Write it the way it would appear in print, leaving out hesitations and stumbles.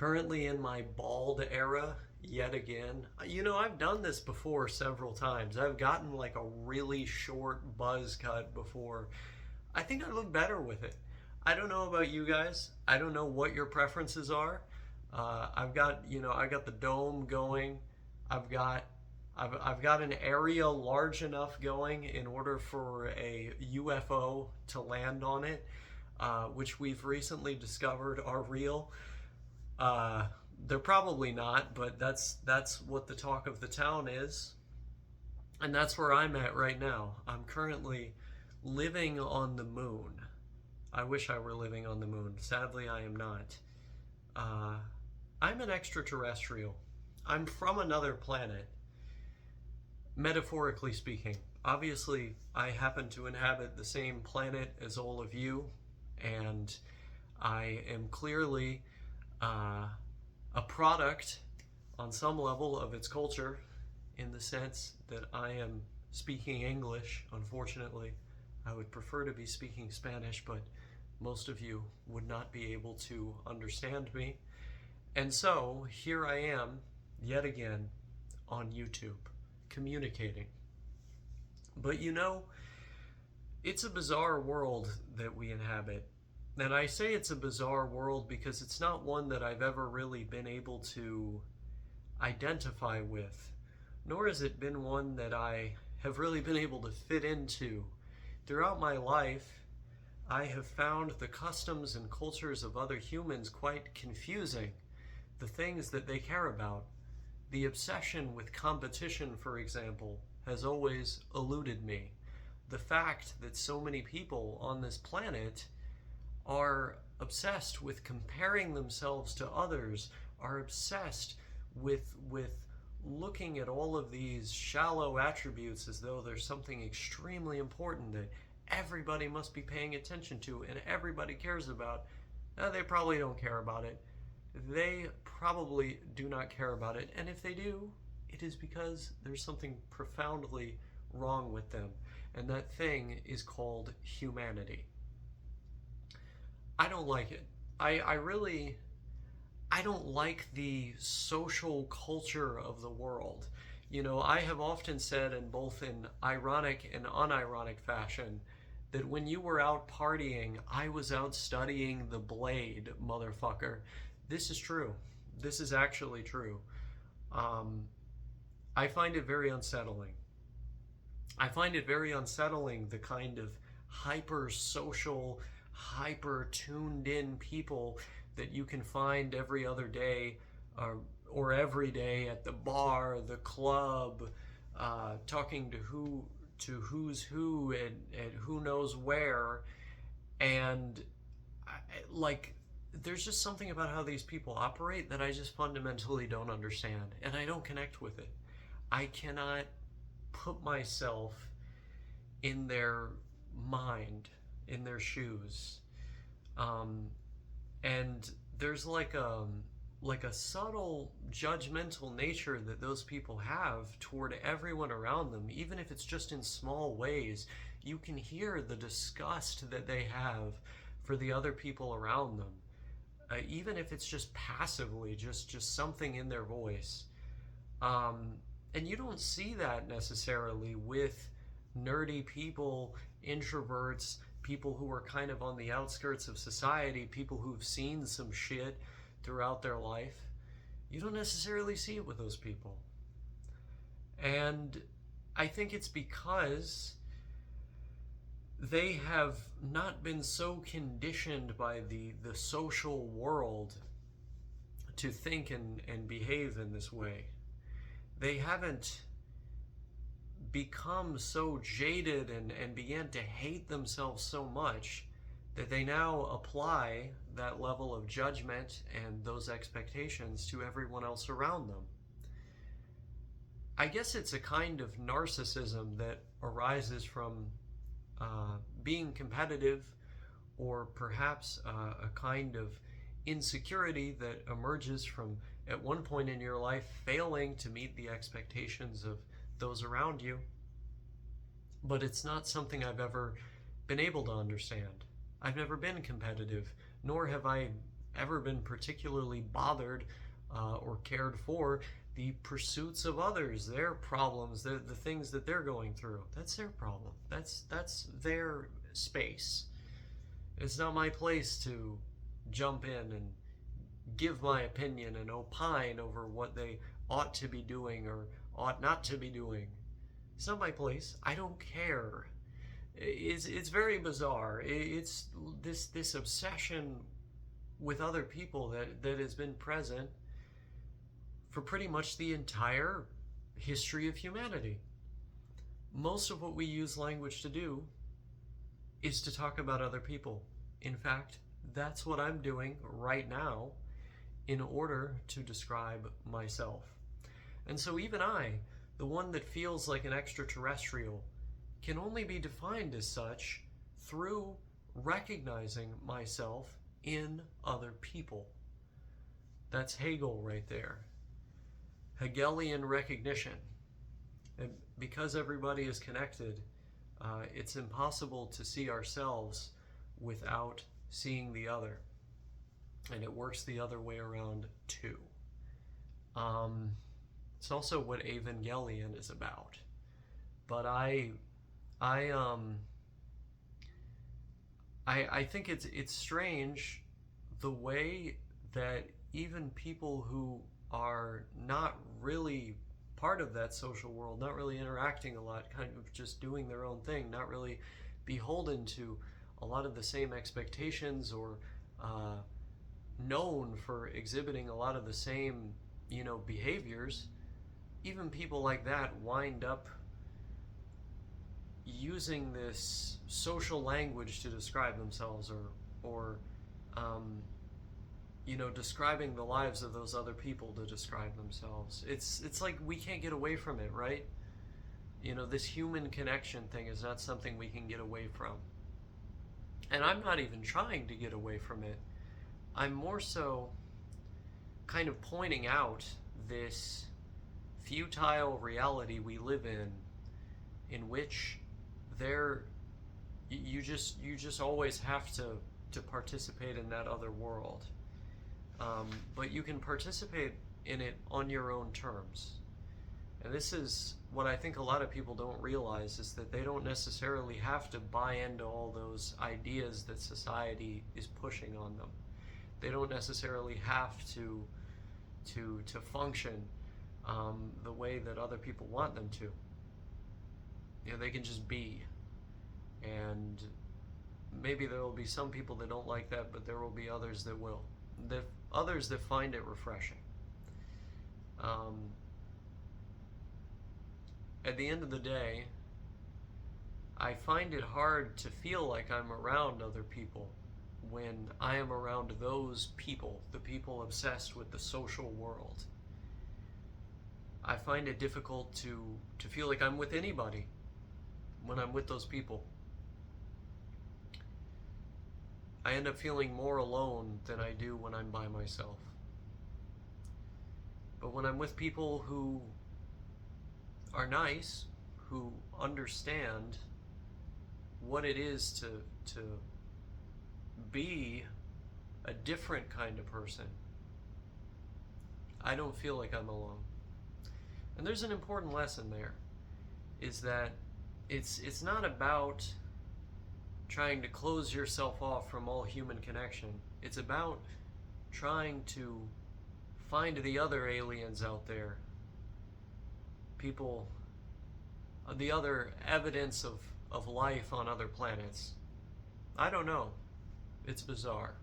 Currently in my bald era yet again. You know, I've done this before several times. I've gotten like a really short buzz cut before. I think I look better with it. I don't know about you guys. I don't know what your preferences are. I got the dome going. I've got I've got an area large enough going in order for a UFO to land on it, which we've recently discovered are real. Uh, they're probably not, but that's what the talk of the town is, and that's where I'm at right now. I'm currently living on the moon. I wish I were living on the moon. Sadly, I am not. Uh, I'm an extraterrestrial. I'm from another planet, metaphorically speaking. Obviously, I happen to inhabit the same planet as all of you, and I am clearly uh, a product on some level of its culture in the sense that I am speaking English. Unfortunately, I would prefer to be speaking Spanish, but most of you would not be able to understand me. And so here I am yet again on YouTube communicating. But you know, it's a bizarre world that we inhabit. And I say it's a bizarre world because it's not one that I've ever really been able to identify with, nor has it been one that I have really been able to fit into. Throughout my life, I have found the customs and cultures of other humans quite confusing. The things that they care about. The obsession with competition, for example, has always eluded me. The fact that so many people on this planet are obsessed with comparing themselves to others, are obsessed with looking at all of these shallow attributes as though there's something extremely important that everybody must be paying attention to and everybody cares about. They probably don't care about it. They probably do not care about it, and if they do, it is because there's something profoundly wrong with them, and that thing is called humanity. I don't like it. I don't like the social culture of the world. You know, I have often said, in both an ironic and unironic fashion, that when you were out partying, I was out studying the blade, motherfucker. This is true. This is actually true. I find it very unsettling. I find it very unsettling the kind of hyper social, hyper tuned in people that you can find every other day or every day at the bar, the club, talking to who's who and who knows where, and like there's just something about how these people operate that I just fundamentally don't understand, and I don't connect with it. I cannot put myself in their mind, in their shoes. And there's like a subtle judgmental nature that those people have toward everyone around them, even if it's just in small ways. You can hear the disgust that they have for the other people around them. Even if it's just passively, just something in their voice. And you don't see that necessarily with nerdy people, introverts, people who are kind of on the outskirts of society, people who've seen some shit throughout their life. You don't necessarily see it with those people. And I think it's because they have not been so conditioned by the social world to think and behave in this way. They haven't become so jaded and began to hate themselves so much that they now apply that level of judgment and those expectations to everyone else around them. I guess it's a kind of narcissism that arises from being competitive, or perhaps a kind of insecurity that emerges from, at one point in your life, failing to meet the expectations of those around you. But it's not something I've ever been able to understand. I've never been competitive, nor have I ever been particularly bothered or cared for the pursuits of others, their problems, the things that they're going through. That's their problem. That's their space. It's not my place to jump in and give my opinion and opine over what they ought to be doing or ought not to be doing. It's not my place. I don't care. It's very bizarre. It's this obsession with other people that has been present for pretty much the entire history of humanity. Most of what we use language to do is to talk about other people. In fact, that's what I'm doing right now in order to describe myself. And so even I, the one that feels like an extraterrestrial, can only be defined as such through recognizing myself in other people. That's Hegel right there. Hegelian recognition. And because everybody is connected, it's impossible to see ourselves without seeing the other. And it works the other way around too. It's also what Evangelion is about. But I think it's strange the way that even people who are not really part of that social world, not really interacting a lot, kind of just doing their own thing, not really beholden to a lot of the same expectations or known for exhibiting a lot of the same, behaviors, even people like that wind up using this social language to describe themselves or describing the lives of those other people to describe themselves. It's like we can't get away from it, right? This human connection thing is not something we can get away from. And I'm not even trying to get away from it. I'm more so kind of pointing out this futile reality we live in which you just always have to participate in that other world. But you can participate in it on your own terms. And this is what I think a lot of people don't realize, is that they don't necessarily have to buy into all those ideas that society is pushing on them. They don't necessarily have to function the way that other people want them to. They can just be. And maybe there will be some people that don't like that, but there will be others that will. Others that find it refreshing. At the end of the day, I find it hard to feel like I'm around other people when I am around those people, the people obsessed with the social world. I find it difficult to feel like I'm with anybody when I'm with those people. I end up feeling more alone than I do when I'm by myself. But when I'm with people who are nice, who understand what it is to be a different kind of person, I don't feel like I'm alone. And there's an important lesson there, is that it's not about trying to close yourself off from all human connection. It's about trying to find the other aliens out there, people, the other evidence of life on other planets. I don't know. It's bizarre.